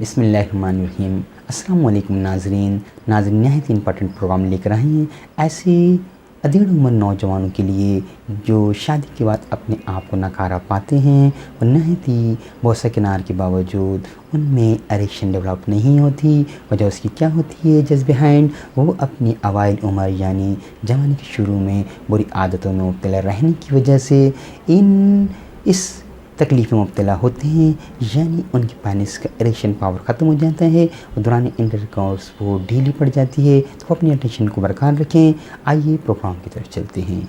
बिस्मिल्लाहिर्रहमानिर्रहीम। अस्सलाम वालेकुम नाज़रीन नहायत ही इंपॉर्टेंट प्रोग्राम लेकर आए हैं ऐसे अधेड़ उम्र नौजवानों के लिए जो शादी के बाद अपने आप को नकारा पाते हैं और नहायत ही बहुत किनार के बावजूद उनमें एरेक्शन डेवलप नहीं होती। वजह उसकी क्या होती है जस्ट बिहाइंड वो अपनी अवाइल उम्र यानी जवानी के शुरू में बुरी आदतों में मुब्तला रहने की वजह से इस तकलीफ़ में मुब्तला होते हैं, यानी उनकी पेनिस का इरेक्शन पावर ख़त्म हो जाता है और दौरान इंटरकोर्स वो ढीली पड़ जाती है। तो अपनी अटेंशन को बरकरार रखें। आइए प्रोग्राम की तरफ चलते हैं।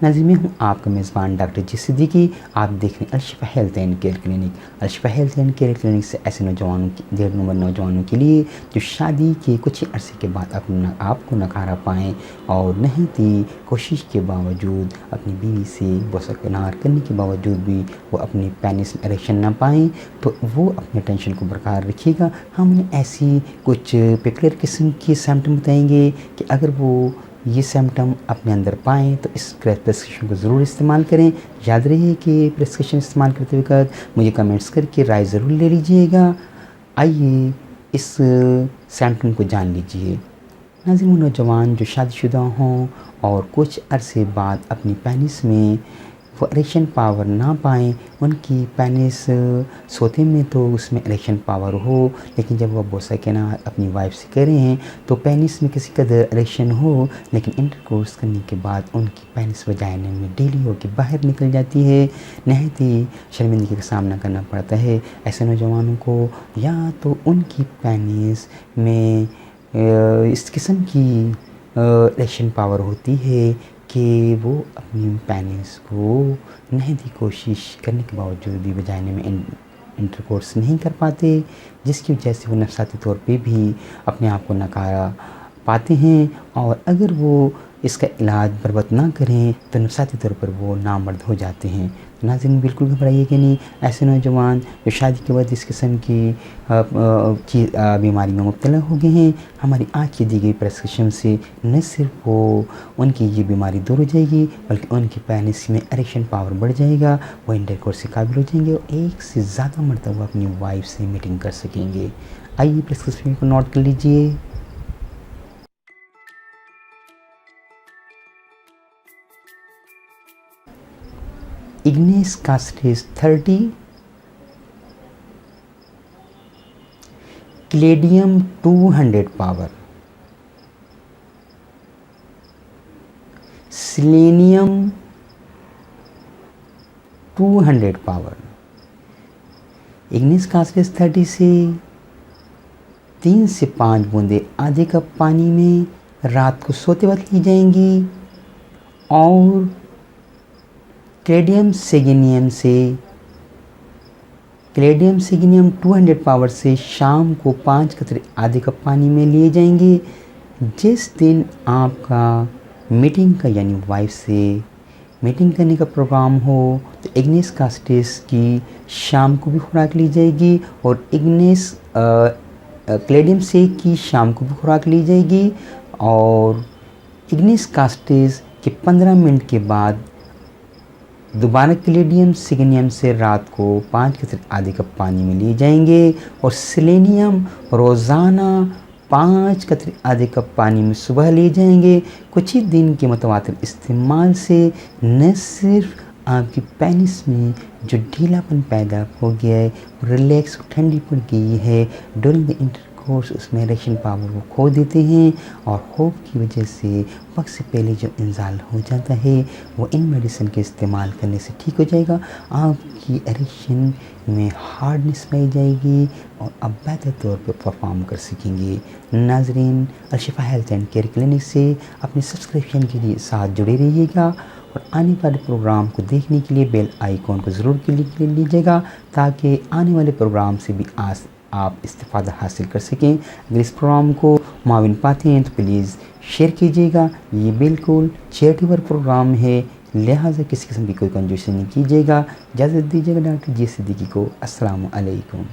नाज़रीन, मैं हूँ आपका मेज़बान डॉक्टर जी सिद्दीकी। आप देख रहे हैं Alshifa health and care clinic. Alshifa health and care clinic से ऐसे नौजवानों की डेढ़ उम्र नौजवानों के लिए जो शादी के कुछ ही अरसे के बाद अपना आप को नकारा पाएँ और नहायत ही कोशिश के बावजूद अपनी बीवी से बसकनार करने के बावजूद भी वो अपनी पेनिस में इरेक्शन ना पाएँ, तो वो अपने टेंशन को बरकरार रखिएगा। हम उन्हें ऐसी कुछ पेक्युलर किस्म के सिम्टम बताएंगे कि अगर वो ये सिम्टम अपने अंदर पाएँ तो इस प्रिस्क्रिप्शन को ज़रूर इस्तेमाल करें। याद रहे कि प्रिस्क्रिप्शन इस्तेमाल करते वक्त मुझे कमेंट्स करके राय ज़रूर ले लीजिएगा। आइए इस सिम्टम को जान लीजिए। नाज़रीन, नौजवान जो शादीशुदा हों और कुछ अरसे बाद अपनी पेनिस में वो इरेक्शन पावर ना पाएँ, उनकी पेनिस सोते में तो उसमें इरेक्शन पावर हो, लेकिन जब वह बोसा के ना अपनी वाइफ से कह रहे हैं तो पेनिस में किसी कदर इरेक्शन हो, लेकिन इंटरकोर्स करने के बाद उनकी पेनिस वजाइना में ढीली होकर बाहर निकल जाती है। नहायत ही शर्मिंदगी का सामना करना पड़ता है ऐसे नौजवानों को। या तो उनकी पेनिस में इस किस्म की इरेक्शन पावर होती है कि वो अपनी पेनिस को नहायत ही कोशिश करने के बावजूद भी वजाइना में इंटरकोर्स नहीं कर पाते, जिसकी वजह से वो नफसाती तौर पे भी अपने आप को नकारा पाते हैं। और अगर वो इसका इलाज बर्बाद ना करें तो नफसाती तौर पर वो नामर्द हो जाते हैं। तो नाज़रीन, बिल्कुल घबराइए कि नहीं। ऐसे नौजवान जो शादी के बाद इस किस्म की बीमारी में मुब्तला हो गए हैं, हमारी आज की दी गई प्रिस्क्रिप्शन से न सिर्फ वो उनकी ये बीमारी दूर हो जाएगी बल्कि उनकी पेनिस में इरेक्शन पावर बढ़ जाएगा, वो इंटरकोर्स से काबिल हो जाएंगे और एक से ज़्यादा मरतबा अपनी वाइफ से मीटिंग कर सकेंगे। आइए प्रिस्क्रिप्शन को नोट कर लीजिए। Agnus castus 30, caladium 200 power, selenium 200 power. Agnus castus 30 से 3 से 5 बूंदे आधे कप पानी में रात को सोते वक्त ली जाएंगी और क्लेडियम सेगेनियम 200 पावर से शाम को 5 कतरे आधे कप पानी में लिए जाएंगे। जिस दिन आपका मीटिंग का यानी वाइफ से मीटिंग करने का प्रोग्राम हो तो इग्नेस कास्ट्रेस की शाम को भी खुराक ली जाएगी और इग्नेस क्लेडियम से की शाम को भी खुराक ली जाएगी। और इग्नेस कास्ट्रेस के 15 मिनट के बाद दोबारा क्लेडियम सेगेनियम से रात को 5 कतरे आधे कप पानी में लिए जाएंगे और सेलेनियम रोज़ाना 5 कतरे आधे कप पानी में सुबह लिए जाएंगे। कुछ ही दिन के मुतवातिर इस्तेमाल से न सिर्फ आपकी पेनिस में जो ढीलापन पैदा हो गया है, रिलैक्स ठंडी पड़ गई है, ड्यूरिंग द इंटरकोर्स उसमें इरेक्शन पावर वो खो देते हैं और होप की वजह से वक्त से पहले जो इंजाल हो जाता है वो इन मेडिसिन के इस्तेमाल करने से ठीक हो जाएगा। आपकी इरेक्शन में हार्डनेस पाई जाएगी और आप बेहतर तौर पर परफॉर्म कर सकेंगे। नाज़रीन, Alshifa health and care clinic से अपने सब्सक्रिप्शन के लिए साथ जुड़े रहिएगा और आने वाले प्रोग्राम को देखने के लिए बेल आइकॉन को ज़रूर क्लिक कर लीजिएगा ताकि आने वाले प्रोग्राम से भी आप इस्तिफ़ादा हासिल कर सकें। अगर इस प्रोग्राम को माविन पाते हैं तो प्लीज़ शेयर कीजिएगा। ये बिल्कुल चैरिटेबल प्रोग्राम है, लिहाजा किसी किस्म की कोई कंजूसी नहीं कीजिएगा। इजाज़त दीजिएगा डॉक्टर जी सिद्दीकी को। अस्सलामु अलैकुम।